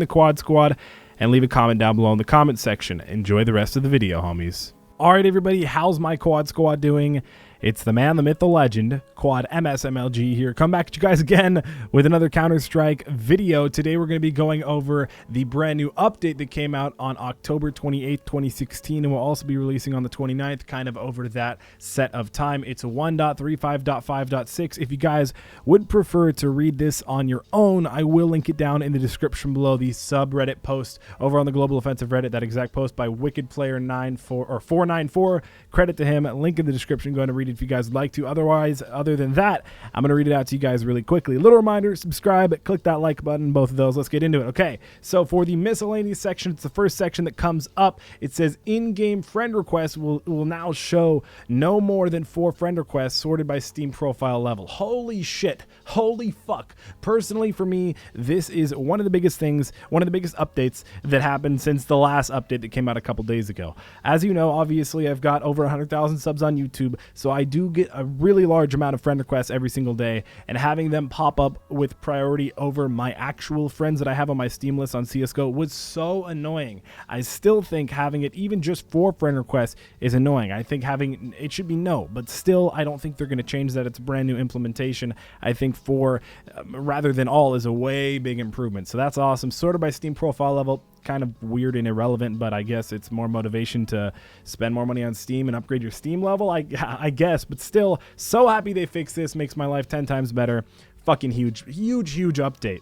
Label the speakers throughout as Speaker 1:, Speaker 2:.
Speaker 1: the Quad Squad, and leave a comment down below in the comment section. Enjoy the rest of the video, homies. Alright everybody, how's my Quad Squad doing? It's the man, the myth, the legend, Quadmft MLG here. Come back at you guys again with another Counter-Strike video. Today we're going to be going over the brand new update that came out on October 28th, 2016, and we'll also be releasing on the 29th, kind of over that set of time. It's a 1.35.5.6. If you guys would prefer to read this on your own, I will link it down in the description below, the subreddit post over on the Global Offensive Reddit, that exact post by WickedPlayer494. Credit to him. Link in the description. Go ahead and read it if you guys would like to. Otherwise, other than that, I'm going to read it out to you guys really quickly. Little reminder, subscribe, click that like button, both of those. Let's get into it. Okay, so for the miscellaneous section, it's the first section that comes up. It says in-game friend requests will now show no more than 4 friend requests sorted by Steam profile level. Holy shit. Holy fuck. Personally, for me, this is one of the biggest things, one of the biggest updates that happened since the last update that came out a couple days ago. As you know, obviously, I've got over 100,000 subs on YouTube, so I do get a really large amount of friend requests every single day, and having them pop up with priority over my actual friends that I have on my Steam list on CSGO was so annoying. I still think having it even just 4 friend requests is annoying. I think having it should be no, but still I don't think they're going to change that. It's a brand new implementation. I think 4 rather than all is a way big improvement, so that's awesome. Sorted by Steam profile level, kind of weird and irrelevant, but I guess it's more motivation to spend more money on Steam and upgrade your Steam level, I guess. But still, so happy they fixed this. Makes my life 10 times better. Fucking huge update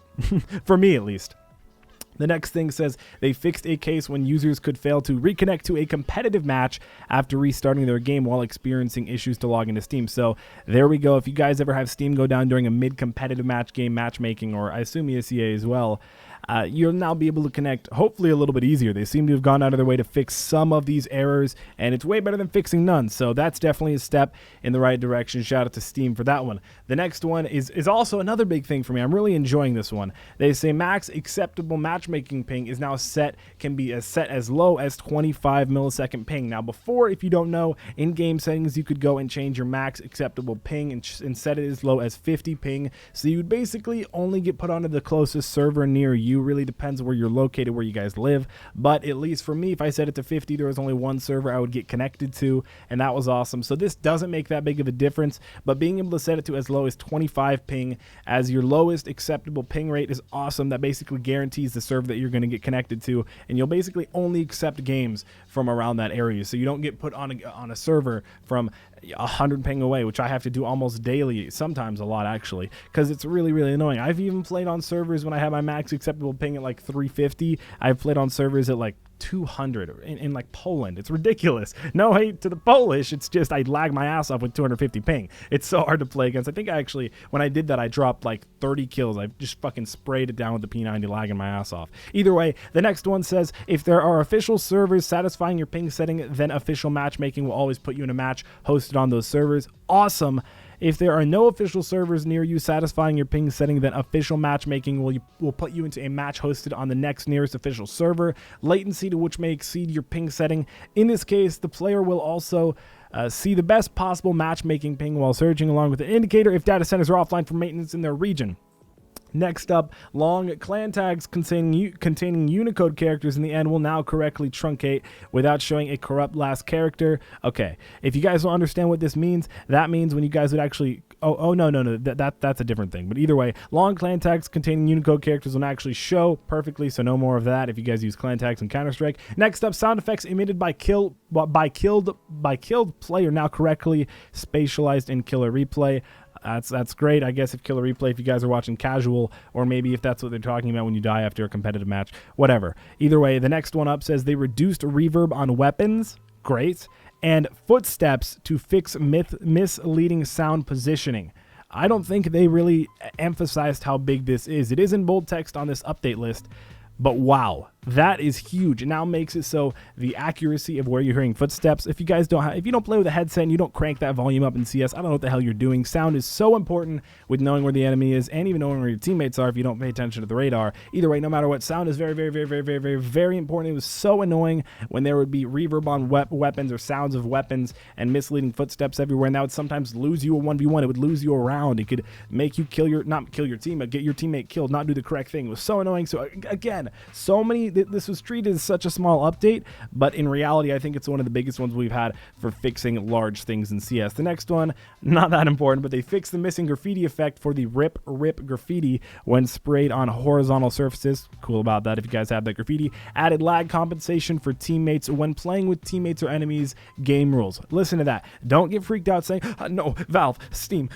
Speaker 1: for me at least. The next thing says they fixed a case when users could fail to reconnect to a competitive match after restarting their game while experiencing issues to log into Steam. So there we go. If you guys ever have Steam go down during a mid-competitive match game matchmaking, or I assume ESEA as well, you'll now be able to connect hopefully a little bit easier. They seem to have gone out of their way to fix some of these errors, and it's way better than fixing none. So that's definitely a step in the right direction. Shout out to Steam for that one. The next one is also another big thing for me. I'm really enjoying this one. They say max acceptable matchmaking ping is now can be set as low as 25 millisecond ping. Now before, if you don't know, in game settings you could go and change your max acceptable ping and set it as low as 50 ping. So you would basically only get put onto the closest server near you. Really depends where you're located, where you guys live, but at least for me, if I set it to 50, there was only one server I would get connected to, and that was awesome. So this doesn't make that big of a difference, but being able to set it to as low as 25 ping as your lowest acceptable ping rate is awesome. That basically guarantees the server that you're going to get connected to, and you'll basically only accept games from around that area, so you don't get put on a server from 100 ping away, which I have to do almost daily, sometimes a lot actually, because it's really annoying. I've even played on servers when I have my max acceptable ping at like 350. I've played on servers at like 200 in like Poland. It's ridiculous. No hate to the Polish, it's just I lag my ass off with 250 ping. It's so hard to play against. I think actually when I did that, I dropped like 30 kills. I just fucking sprayed it down with the P90, lagging my ass off. Either way, the next one says if there are official servers satisfying your ping setting, then official matchmaking will always put you in a match hosted on those servers. Awesome. If there are no official servers near you satisfying your ping setting, then official matchmaking will put you into a match hosted on the next nearest official server. Latency to which may exceed your ping setting. In this case, the player will also see the best possible matchmaking ping while searching, along with an indicator if data centers are offline for maintenance in their region. Next up, long clan tags containing Unicode characters in the end will now correctly truncate without showing a corrupt last character. Okay, if you guys don't understand what this means, that means when you guys would actually... No, that's a different thing. But either way, long clan tags containing Unicode characters will actually show perfectly, so no more of that if you guys use clan tags in Counter-Strike. Next up, sound effects emitted by killed player now correctly spatialized in Killer Replay. That's great. I guess if Killer Replay, if you guys are watching casual, or maybe if that's what they're talking about when you die after a competitive match, whatever. Either way, the next one up says they reduced reverb on weapons. Great. And footsteps to fix misleading sound positioning. I don't think they really emphasized how big this is. It is in bold text on this update list, but wow, That is huge. It now makes it so the accuracy of where you're hearing footsteps, if you guys if you don't play with a headset and you don't crank that volume up in CS, I don't know what the hell you're doing. Sound is so important with knowing where the enemy is and even knowing where your teammates are if you don't pay attention to the radar. Either way, no matter what, sound is very, very, very, very, very, very, very important. It was so annoying when there would be reverb on weapons or sounds of weapons and misleading footsteps everywhere, and that would sometimes lose you a 1v1. It would lose you a round. It could make you not kill your team, but get your teammate killed, not do the correct thing. It was so annoying. So again, so many, this was treated as such a small update, but in reality, I think it's one of the biggest ones we've had for fixing large things in CS. The next one, not that important, but they fixed the missing graffiti effect for the rip graffiti when sprayed on horizontal surfaces. Cool about that if you guys have that graffiti. Added lag compensation for teammates when playing with teammates or enemies. Game rules. Listen to that. Don't get freaked out saying, no, Valve, Steam,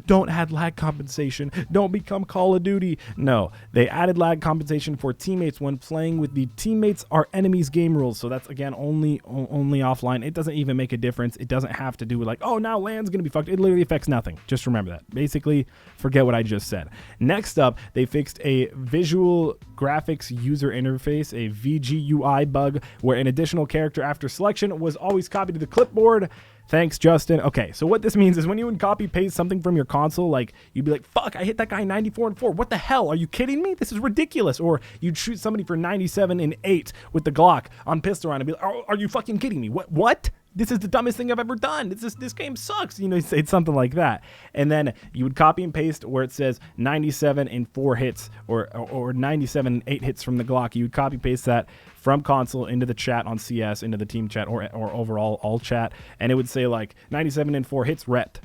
Speaker 1: don't add lag compensation. Don't become Call of Duty. No, they added lag compensation for teammates when playing with the teammates or enemies game rules. So that's, again, only offline. It doesn't even make a difference. It doesn't have to do with like, oh, now land's going to be fucked. It literally affects nothing. Just remember that. Basically, forget what I just said. Next up, they fixed a visual graphics user interface, a VGUI bug, where an additional character after selection was always copied to the clipboard. Thanks, Justin. Okay, so what this means is when you would copy paste something from your console, like you'd be like, fuck, I hit that guy 94 and 4. What the hell? Are you kidding me? This is ridiculous. Or you'd shoot somebody for 97 and 8 with the Glock on pistol round and be like, oh, are you fucking kidding me? What? This is the dumbest thing I've ever done. This game sucks. You know, it's something like that. And then you would copy and paste where it says 97 and 4 hits or 97 and 8 hits from the Glock. You would copy paste that from console into the chat on CS, into the team chat or overall all chat. And it would say like 97 and 4 hits ret.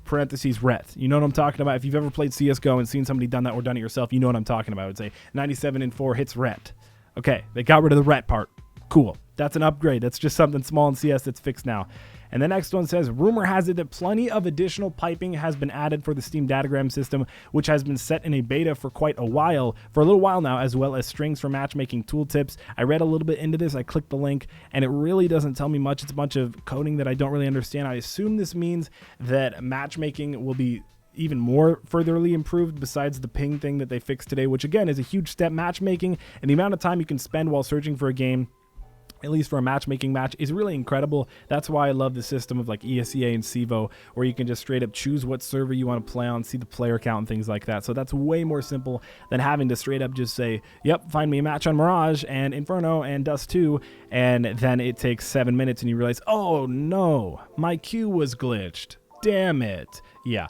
Speaker 1: Parentheses ret. You know what I'm talking about? If you've ever played CSGO and seen somebody done that or done it yourself, you know what I'm talking about. It would say 97 and 4 hits ret. Okay, they got rid of the ret part. Cool. That's an upgrade. That's just something small in CS that's fixed now. And the next one says, rumor has it that plenty of additional piping has been added for the Steam datagram system, which has been set in a beta for a little while now, as well as strings for matchmaking tooltips. I read a little bit into this. I clicked the link, and it really doesn't tell me much. It's a bunch of coding that I don't really understand. I assume this means that matchmaking will be even more furtherly improved besides the ping thing that they fixed today, which again is a huge step. Matchmaking and the amount of time you can spend while searching for a game, at least for a matchmaking match, is really incredible. That's why I love the system of like ESEA and CVO, where you can just straight up choose what server you want to play on, see the player count and things like that. So that's way more simple than having to straight up just say, yep, find me a match on Mirage and Inferno and Dust 2, and then it takes 7 minutes and you realize, oh no, my queue was glitched. Damn it. Yeah,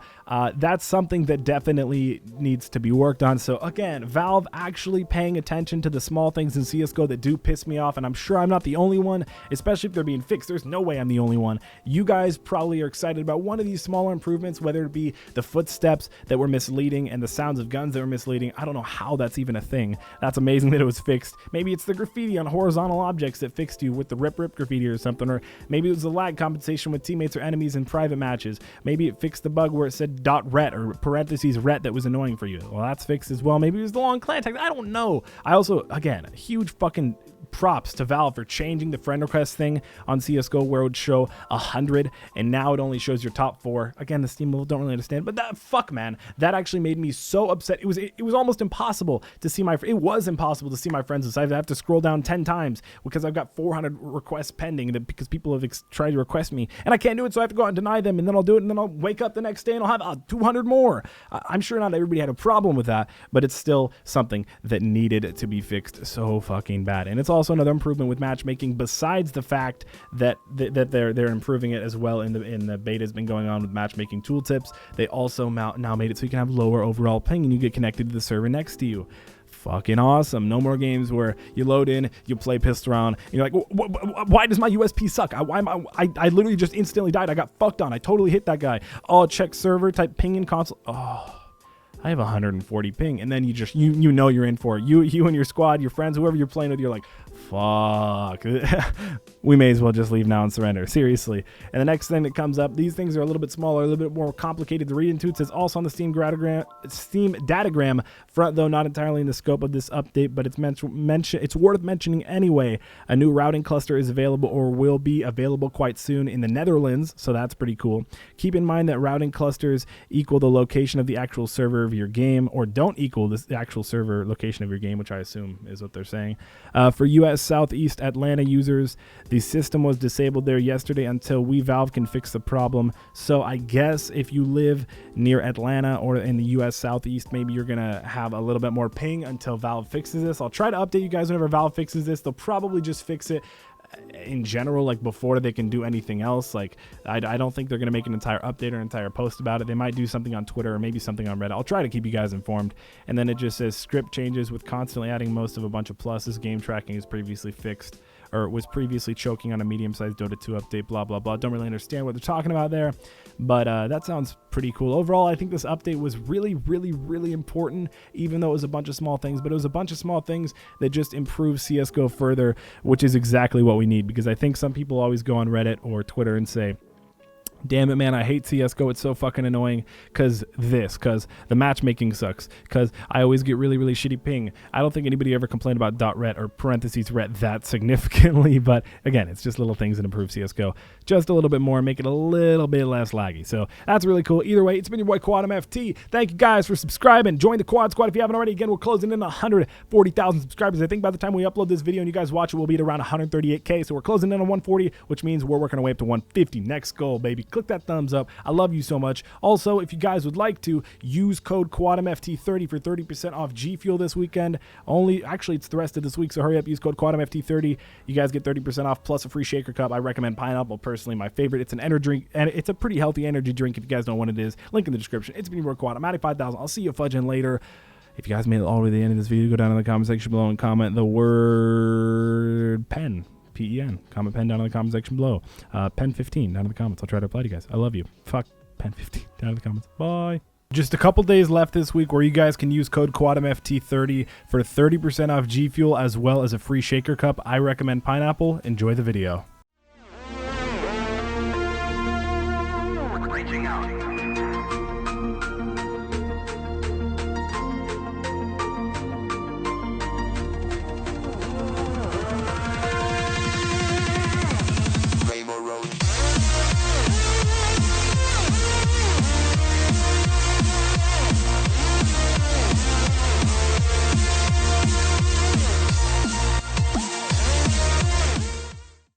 Speaker 1: that's something that definitely needs to be worked on. So again, Valve actually paying attention to the small things in CSGO that do piss me off, and I'm sure I'm not the only one, especially if they're being fixed. There's no way I'm the only one. You guys probably are excited about one of these smaller improvements, whether it be the footsteps that were misleading and the sounds of guns that were misleading. I don't know how that's even a thing. That's amazing that it was fixed. Maybe it's the graffiti on horizontal objects that fixed you with the rip graffiti or something, or maybe it was the lag compensation with teammates or enemies in private matches. Maybe it fixed the bug where it said .ret or parentheses ret that was annoying for you. Well, that's fixed as well. Maybe it was the long clan tag. I don't know. I also, again, huge fucking props to Valve for changing the friend request thing on CSGO where it would show 100 and now it only shows your top 4. Again, the Steam people don't really understand, but man, that actually made me so upset. It was almost impossible to see it was impossible to see my friends' lists. I have to scroll down 10 times because I've got 400 requests pending because people have tried to request me and I can't do it, so I have to go out and deny them, and then I'll do it, and then I'll wake up the next day and I'll have 200 more. I'm sure not everybody had a problem with that, but it's still something that needed to be fixed so fucking bad. And it's also another improvement with matchmaking, besides the fact that they're improving it as well in the beta has been going on with matchmaking tooltips. They also now made it so you can have lower overall ping and you get connected to the server next to you. Fucking awesome. No more games where you load in, you play pistol round, and you're like, why does my USP suck? I literally just instantly died. I got fucked on. I totally hit that guy. Oh, check server, type ping in console. Oh, I have 140 ping, and then you know you're in for it. You and your squad, your friends, whoever you're playing with, you're like, fuck. We may as well just leave now and surrender. Seriously. And the next thing that comes up, these things are a little bit smaller, a little bit more complicated to read into. It says also on the Steam datagram front, though not entirely in the scope of this update, but it's worth mentioning anyway. A new routing cluster is available or will be available quite soon in the Netherlands, so that's pretty cool. Keep in mind that routing clusters equal the location of the actual server server your game, or don't equal the actual server location of your game, which I assume is what they're saying. For US Southeast Atlanta users, the system was disabled there yesterday until Valve can fix the problem. So I guess if you live near Atlanta or in the US Southeast, maybe you're gonna have a little bit more ping until Valve fixes this. I'll try to update you guys whenever Valve fixes this. They'll probably just fix it in general, like before they can do anything else. Like I don't think they're gonna make an entire update or an entire post about it. They might do something on Twitter or maybe something on Reddit. I'll try to keep you guys informed. And then it just says script changes with constantly adding most of a bunch of pluses. Game tracking is previously fixed, or was previously choking on a medium-sized Dota 2 update, blah blah blah. Don't really understand what they're talking about there, but that sounds pretty cool. Overall, I think this update was really important, even though it was a bunch of small things, but it was a bunch of small things that just improve CSGO further, which is exactly what we need. Because I think some people always go on Reddit or Twitter and say, damn it, man, I hate CSGO. It's so fucking annoying because the matchmaking sucks, because I always get really shitty ping. I don't think anybody ever complained about .ret or parentheses ret that significantly, but again, it's just little things that improve CSGO just a little bit more, make it a little bit less laggy. So that's really cool. Either way, it's been your boy Quadmft. Thank you guys for subscribing. Join the Quad Squad if you haven't already. Again, we're closing in 140,000 subscribers. I think by the time we upload this video and you guys watch it, we'll be at around 138K. So we're closing in on 140, which means we're working our way up to 150. Next goal, baby. Click that thumbs up. I love you so much. Also, if you guys would like to, use code QuadMFT30 for 30% off G Fuel this weekend. Actually, it's the rest of this week, so hurry up. Use code QuadMFT30. You guys get 30% off plus a free shaker cup. I recommend Pineapple, personally my favorite. It's an energy drink, and it's a pretty healthy energy drink if you guys don't know what it is. Link in the description. It's been your boy Quad. I'm at 5,000. I'll see you fudging later. If you guys made it all the way to the end of this video, go down in the comment section below and comment the word pen. PEN. Comment pen down in the comment section below. Pen 15 down in the comments. I'll try to reply to you guys. I love you. Fuck pen 15 down in the comments. Bye. Just a couple days left this week where you guys can use code QuadMFT30 for 30% off G Fuel as well as a free shaker cup. I recommend Pineapple. Enjoy the video.